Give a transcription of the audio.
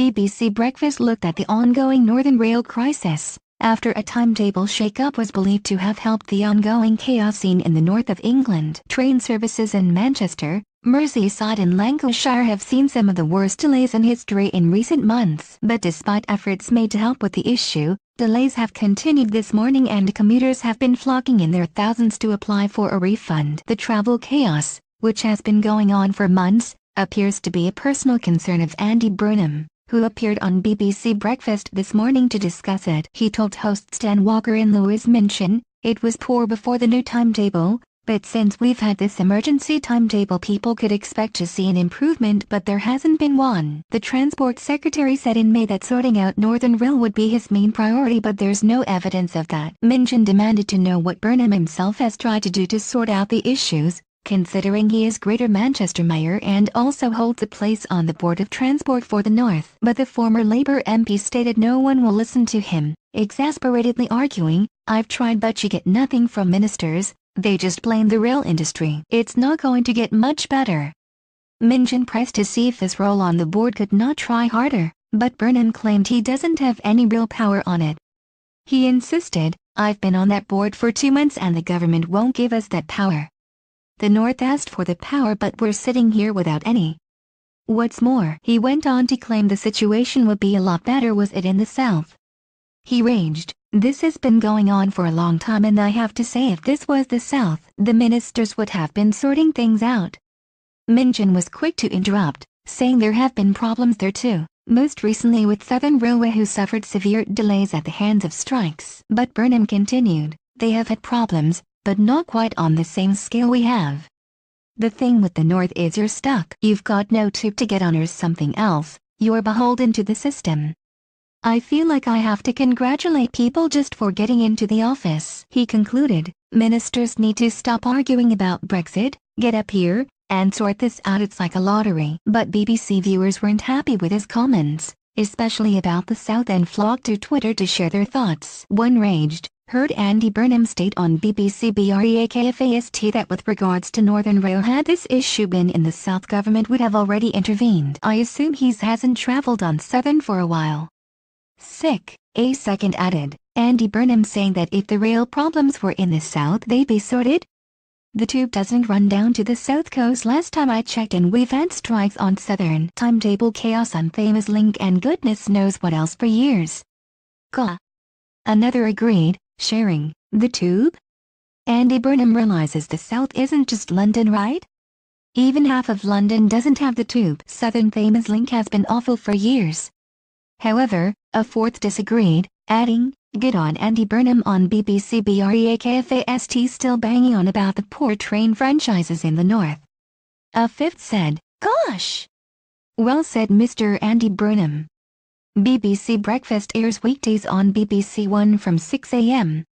BBC Breakfast looked at the ongoing Northern Rail crisis, after a timetable shake-up was believed to have helped the ongoing chaos seen in the north of England. Train services in Manchester, Merseysi and Lancashire have seen some of the worst delays in history in recent months. But despite efforts made to help with the issue, delays have continued this morning and commuters have been flocking in their thousands to apply for a refund. The travel chaos, which has been going on for months, appears to be a personal concern of Andy Burnham, who appeared on BBC Breakfast this morning to discuss it. He told host Stan Walker in Louis Minchin, "It was poor before the new timetable, but since we've had this emergency timetable people could expect to see an improvement, but there hasn't been one." The Transport Secretary said in May that sorting out Northern Rail would be his main priority, but there's no evidence of that. Minchin demanded to know what Burnham himself has tried to do to sort out the issues, considering he is Greater Manchester Mayor and also holds a place on the Board of Transport for the North. But the former Labour MP stated no one will listen to him, exasperatedly arguing, "I've tried but you get nothing from ministers, they just blame the rail industry. It's not going to get much better." Minchin pressed to see if his role on the board could not try harder, but Burnham claimed he doesn't have any real power on it. He insisted, "I've been on that board for 2 months and the government won't give us that power. The North asked for the power but we're sitting here without any." What's more, he went on to claim the situation would be a lot better was it in the South. He raged, "This has been going on for a long time and I have to say if this was the South, the ministers would have been sorting things out." Minchin was quick to interrupt, saying there have been problems there too, most recently with Southern Railway who suffered severe delays at the hands of strikes. But Burnham continued, "They have had problems, but not quite on the same scale we have. The thing with the North is you're stuck. You've got no tube to get on or something else, you're beholden to the system. I feel like I have to congratulate people just for getting into the office." He concluded, "Ministers need to stop arguing about Brexit, get up here, and sort this out. It's like a lottery." But BBC viewers weren't happy with his comments, especially about the South, and flocked to Twitter to share their thoughts. One raged, "Heard Andy Burnham state on BBC Breakfast that with regards to Northern Rail, had this issue been in the South, government would have already intervened. I assume he hasn't travelled on Southern for a while." Sick, a second added, Andy Burnham saying that if the rail problems were in the South they'd be sorted. "The tube doesn't run down to the South Coast last time I checked, and we've had strikes on Southern, timetable chaos on Famous Link and goodness knows what else for years." Gah. Another agreed, sharing, "The tube? Andy Burnham realizes the South isn't just London, right? Even half of London doesn't have the tube. Southern Famous Link has been awful for years." However, a fourth disagreed, adding, "Good on Andy Burnham on BBC Breakfast still banging on about the poor train franchises in the North." A fifth said, "Gosh! Well said, Mr. Andy Burnham." BBC Breakfast airs weekdays on BBC One from 6 a.m.